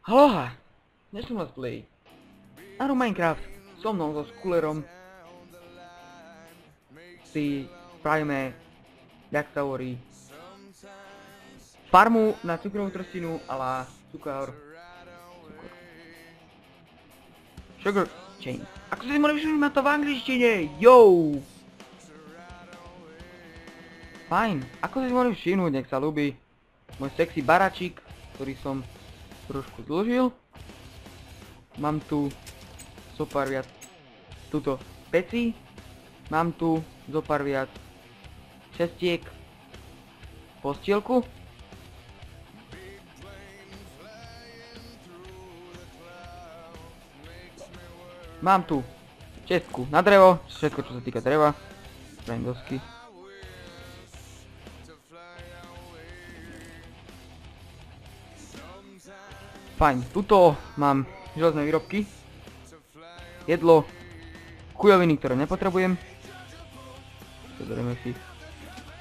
Aloha! Dnes som Let's Play Aru Minecraft so mnou, so Skulerom si spravíme, jak sa hovorí, farmu na cukrovú trstinu a la cukor. Sugar chain. Ako si mohli všimnúť, má to v angličtine, yo! Fajn, ako si mohli všimnúť, nech sa ľúbi môj sexy baračík, ktorý som trošku zložil. Mám tu zopár viac tuto peci. Mám tu zopár viac čestiek, postielku. Mám tu čestku na drevo, všetko čo sa týka dreva. Spravím dosky. Fajn, tuto mám železné výrobky, jedlo, kujoviny, ktoré nepotrebujem. Zoberieme si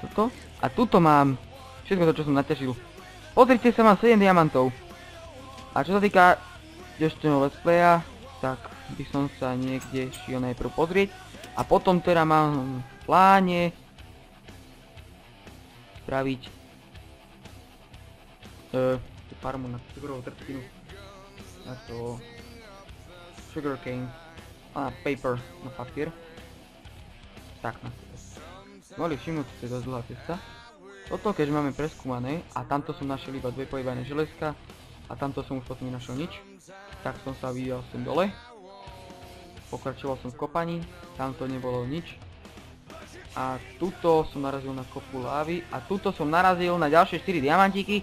toto. A tuto mám všetko to, čo som naťažil. Pozrite sa, mám 7 diamantov. A čo sa týka dnešného let's playa, tak by som sa niekde šiel najprv pozrieť. A potom teda mám v pláne spraviť farmu na cukrovú trstinu. Na to sugarcane a paper, na papier. Tak na to. Mohli všimnúť, že to je dosť dlhá cesta. Toto, keďže máme preskúmané a tamto som našiel iba dve pojebané železka a tamto som už potom nenašiel nič, tak som sa vydal sem dole. Pokračoval som v kopaní, tamto nebolo nič. A tuto som narazil na kopu lávy a tuto som narazil na ďalšie 4 diamantíky.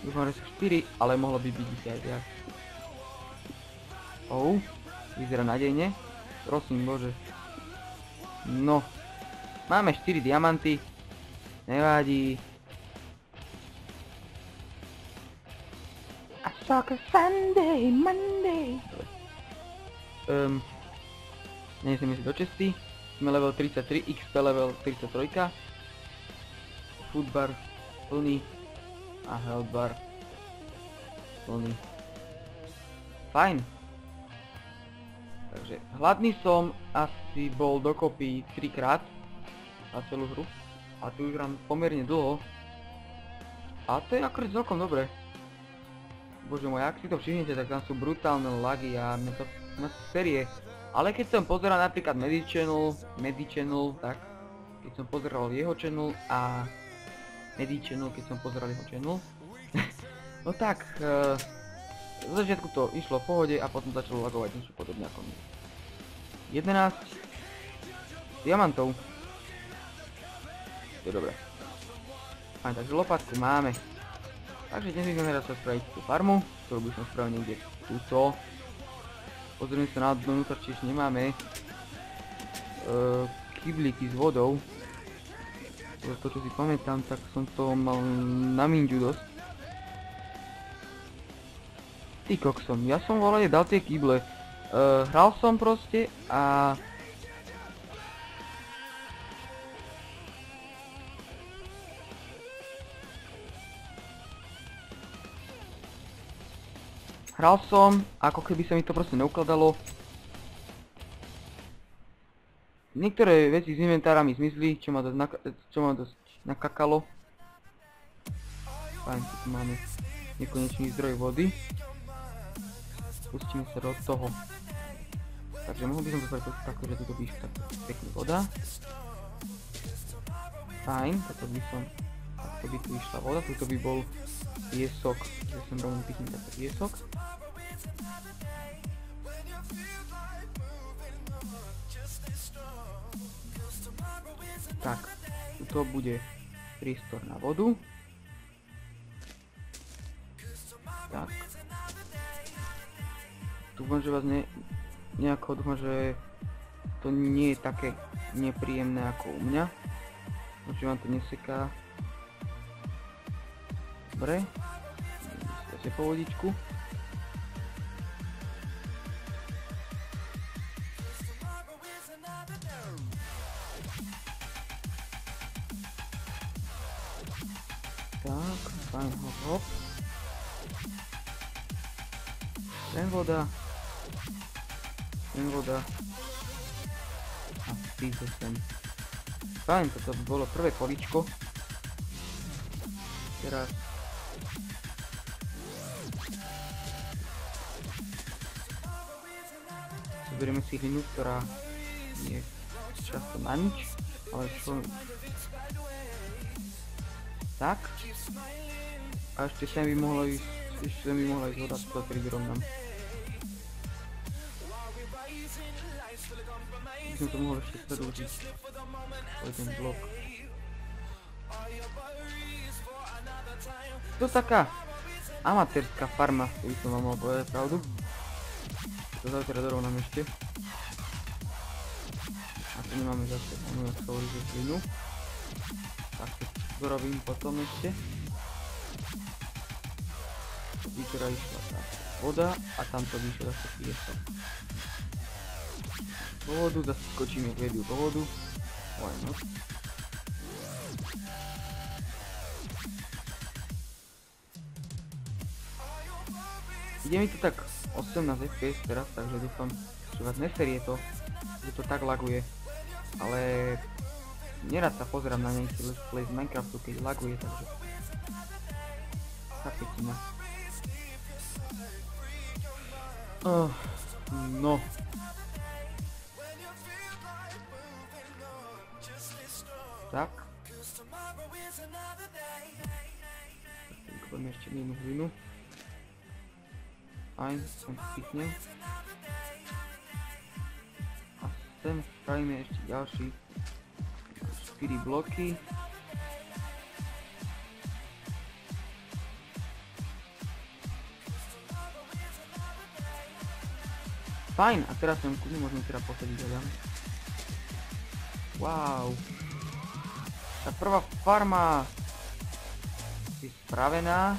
Dúfam, že sú 4, ale mohlo by byť aj viac. Vyzerá nádejne. Prosím Bože. No. Máme 4 diamanty. Nevadí. I suck a Sunday, Monday. Nesieme si do česty. Sme level 33, XP level 33. Foodbar plný. A health bar plný. Fajn. Takže hladný som asi bol dokopy 3 krát za celú hru. A tu už hrám pomerne dlho. A to je akorát celkom dobre. Bože môj, ak si to všimnete, tak tam sú brutálne lagy a mňa to série. Ale keď som pozeral napríklad Medi Channel, tak keď som pozeral jeho channel a Medi Channel, keď som pozeral jeho channel. No tak, v začiatku to išlo v pohode a potom začalo lagovať niečo podobne ako my. 11 diamantov. To je dobré. Fajn, takže lopatku máme. Takže dnes by sme raz sa spraviť tú farmu, ktorú by som spravil niekde túto. Pozrieme sa na dnútra, či ešte nemáme kyblíky s vodou. To, čo si pamätám, tak som to mal na minďu dosť. Ty koksom, ja som volaj dal tie kyble. Hral som proste a... Hral som, ako keby sa mi to proste neukladalo. Niektoré veci z inventára mi zmizli, čo ma dosť nakakalo. Fajn, tu máme nekonečný zdroj vody. Pustíme sa do toho. Takže mohol by som to spraviť takto, že tuto by tak pekne voda. Fajn, takto by tu išla voda, tuto by bol piesok, že som rovno pýtnem takto piesok. Tak, tuto bude priestor na vodu. Tak. Dúfam, že vás nejako dúfam, že to nie je také nepríjemné ako u mňa. Že vám to neseká. Dobre. Dáte po vodičku. Tak, fajn, hop, hop. Ten voda. Ten voda. A ty to sem. Fajn, toto by bolo prvé poličko. Teraz zoberieme si hlinu, ktorá je často na nič, ale čo... Tak. A ešte sem by mohla ísť, voda z toho triggerom nám. By som to mohol ešte predĺžiť. To je ten blok. To taká amatérska farma, to by som vám mal povedať pravdu. To zaujímavé dorovnám ešte. A tu nemáme zase onu, jak sa hovorí, že hlinu. Tak to dorobím potom ešte. Vytera išla tá voda a tamto by išla zase piesok. Po vodu, zase skočíme k vediu po vodu. Why not? Ide mi to tak 18 fps teraz, takže dúfam, že vás neserie to, že to tak laguje. Ale nerad sa pozerám na nejaký let's play z Minecraftu, keď laguje, takže... Tapetina. No. Tak. Poďme ešte jednu hlinu. Fajn, sem spiknem. A sem spravíme ešte ďalší 4 bloky. Fajn, a teraz sem kľudne môžeme teda posadiť hľadám. Wow. Tá prvá farma je spravená.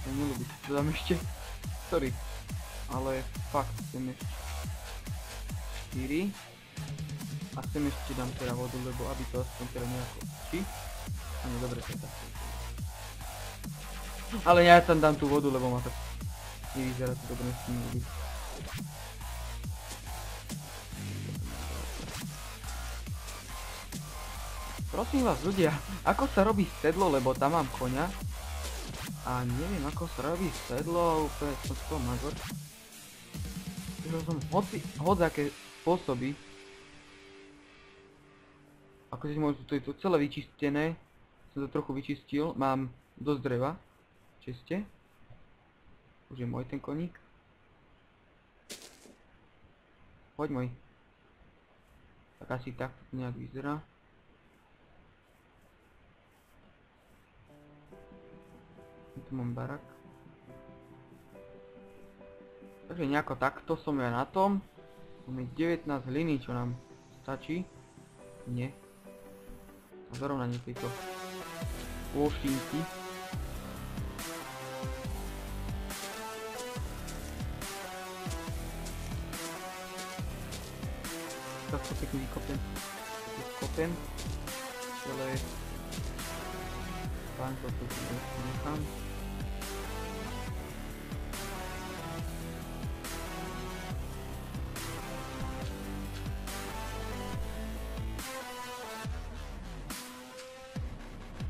Nelúbi si to dám ešte. Sorry. Ale fakt chcem ešte 4. A sem ešte dám teda vodu, lebo aby to aspoň teda nejako... Či? Áno, dobre, to je tak. Ale ja tam dám tú vodu, lebo ma to... Nevyzerá to dobre, s tým ľudí. Prosím vás ľudia, ako sa robí sedlo, lebo tam mám koňa. A neviem ako sa robí sedlo, úplne som z toho magor. Vyhľadal som hodzaké spôsoby. Ako si môžu, to je to celé vyčistené. Som to trochu vyčistil, mám dosť dreva. Čiste. Už je môj ten koník. Poď môj. Tak asi tak nejak vyzerá. Tu mám barak. Takže nejako takto som ja na tom. Máme 19 hliny, čo nám stačí. Nie. Na zarovnanie tejto plošinky. Tak to pekne vykopem. Celé. Pán to tu nechám.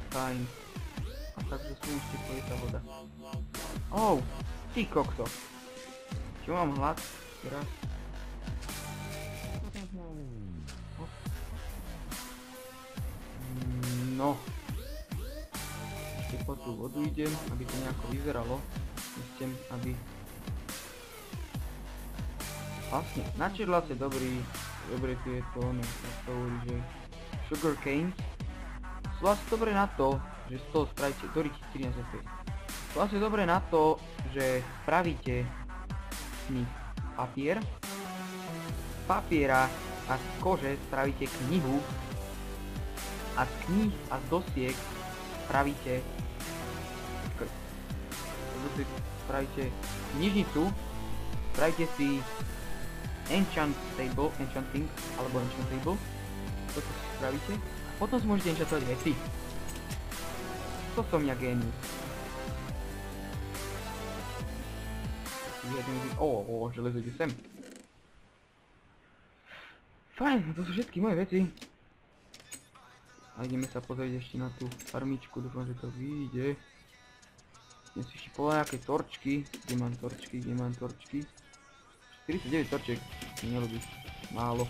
Fajn. A takže som ešte poje tá voda. Oh, ty kokso. Čo mám hlad? Teraz. No. Ešte po tú vodu idem, aby to nejako vyzeralo. Nechcem, aby... Vlastne, na čerlace dobré tieto, jak to hovorí, že sugar cane. Sú asi dobré na to, že z toho spravíte, Doriť 13 fps. Sú asi dobré na to, že spravíte z nich papier. Z papiera a z kože spravíte knihu. A z kníh a z dosiek spravíte knižnicu. Spravíte si enchanting, alebo enchantable. Toto si spravíte. Potom si môžete enchantovať veci. To som ja génius. železo ide sem. Fajn, to sú všetky moje veci. A ideme sa pozrieť ešte na tú farmičku, dúfam, že to vyjde. Idem si ešte povedať nejaké torčky. Kde mám torčky? 49 torčiek, mi nelúbi. Málo.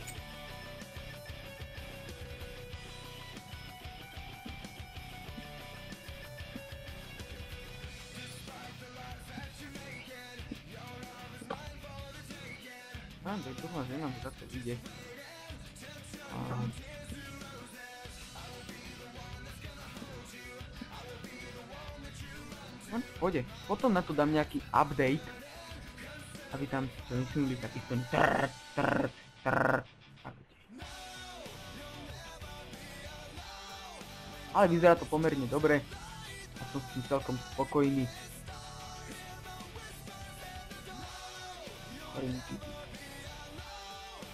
Tak dúfam, že nám to takto vyjde. Pôjde. Potom na to dám nejaký update, aby tam to vysunuli taký ten trrr. Ale vyzerá to pomerne dobre a som s tým celkom spokojný.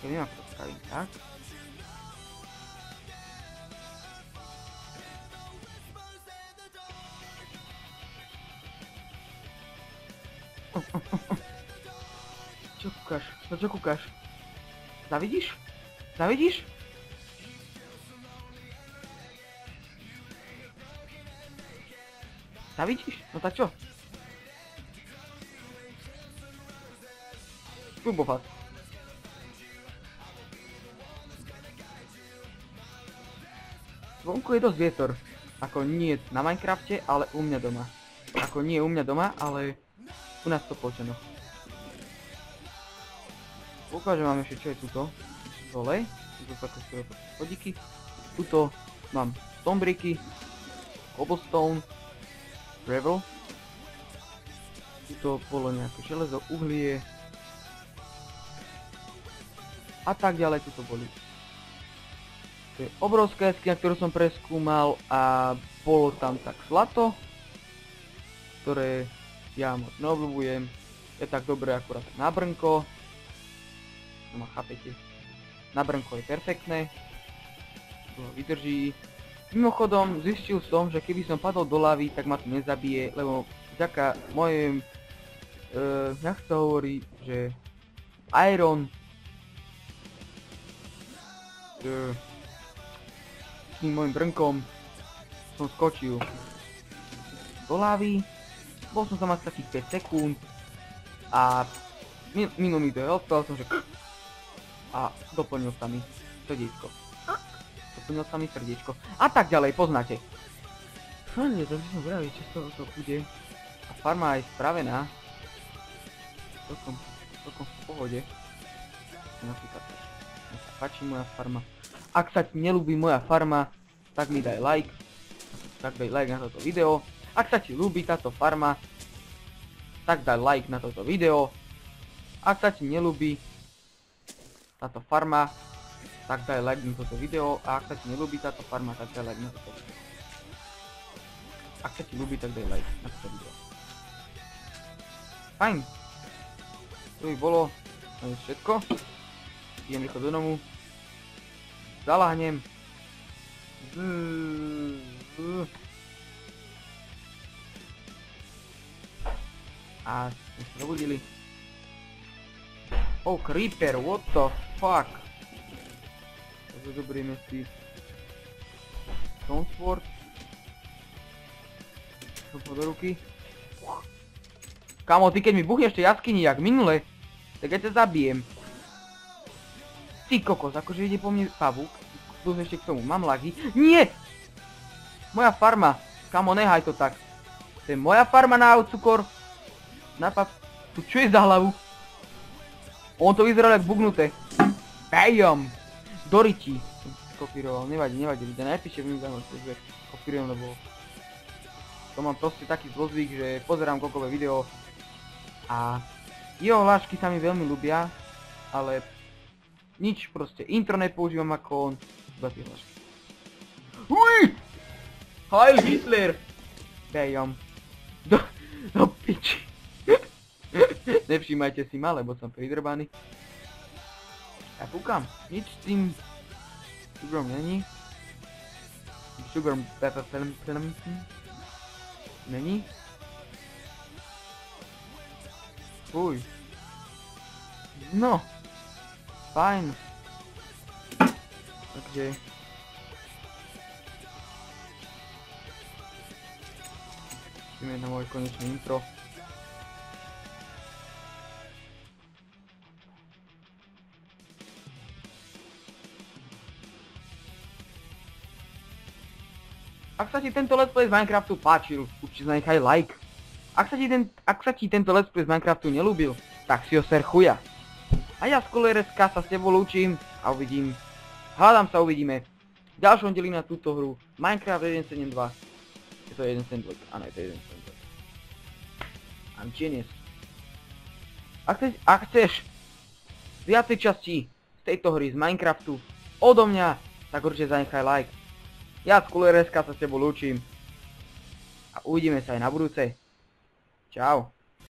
Neviem, ako to spravím tak. Čo kúkaš? No čo kúkaš? Zavidíš? Zavidíš? Zavidíš? No tak čo? Turbofat. Vonku je dosť vietor. Ako nie na Minecrafte, ale u mňa doma. Ako nie u mňa doma, ale u nás to Polčanoch. Ukážem vám ešte, čo je tuto. Dole. Tuto sú také svoje chodíky. Tuto mám stonebricky, cobblestone, gravel. Tuto bolo nejaké železo, uhlie. A tak ďalej tuto boli. To je obrovská jaskyňa, ktorú som preskúmal a bolo tam tak zlato, ktoré ja moc neobľúbujem. Je tak dobré akurát na brnko. No ma chápete. Na brnko je perfektné. To vydrží. Mimochodom zistil som, že keby som padol do lavy, tak ma to nezabije, lebo vďaka mojej, jak sa hovorí, že iron s tým môjim brnkom som skočil do lavy. Bol som tam asi takých 5 sekúnd a minul mi to health, som že a doplnil sa mi srdiečko. A tak ďalej, poznáte. Fajne, takže som vravil, čo z toho to bude. A farma je spravená. Celkom v pohode. Napríklad mne sa páči moja farma. Ak sa ti nelúbi moja farma, tak mi daj like. Tak daj like na toto video. Ak sa ti ľúbi táto farma, tak daj like na toto video. Ak sa ti nelúbi táto farma, tak daj like na toto video. A ak sa ti nelúbi táto farma, tak daj like na toto video. Ak sa ti ľúbi, tak daj like na toto video. Fajn. To by bolo všetko. Idem rýchlo do domu. Zaláhnem. A sme sa zobudili. Oh, creeper, what the fuck? Takže zobrieme si Stone Sword. Šupo do ruky. Kamo, ty keď mi buchneš tej jaskyni jak minule, tak ja ťa zabijem. Ty kokos, akože ide po mne pavúk. Plus ešte k tomu, mám lagy. Nie! Moja farma. Kamo, nehaj to tak. To je moja farma na cukor. Napad. Tu čo je za hlavu? On to vyzeral jak bugnuté. Bam! Doriti. Kopíroval, nevadí, ľudia. Najpíšte v minúti, že kopírujem, lebo to mám proste taký zlozvyk, že pozerám kokové video a jeho hlášky sa mi veľmi ľúbia, ale nič proste, intro nepoužívam ako on, iba tie hlášky. Uj! Heil Hitler! Bam! Do piči. Nevšímajte si ma, lebo som pridrbaný. Ja kúkam, nič s tým sugarom není. Sugar pepper není. Uj. No. Fajn. Takže... ideme na môj konečný intro. Ak sa ti tento let's play z Minecraftu páčil, určite zanechaj like. Ak sa ti tento let's play z Minecraftu nelúbil, tak si ho ser chuja. A ja z KuleRSK sa s tebou lúčim a hádam sa uvidíme v ďalšom dieli na túto hru Minecraft 1.7.2. Je to 1.7.2, áno, je to 1.7.2. I'm genius. Ak chceš viacej častí z tejto hry z Minecraftu odo mňa, tak určite zanechaj like. Ja z KuleRSK sa s tebou lúčim a uvidíme sa aj na budúce. Čau.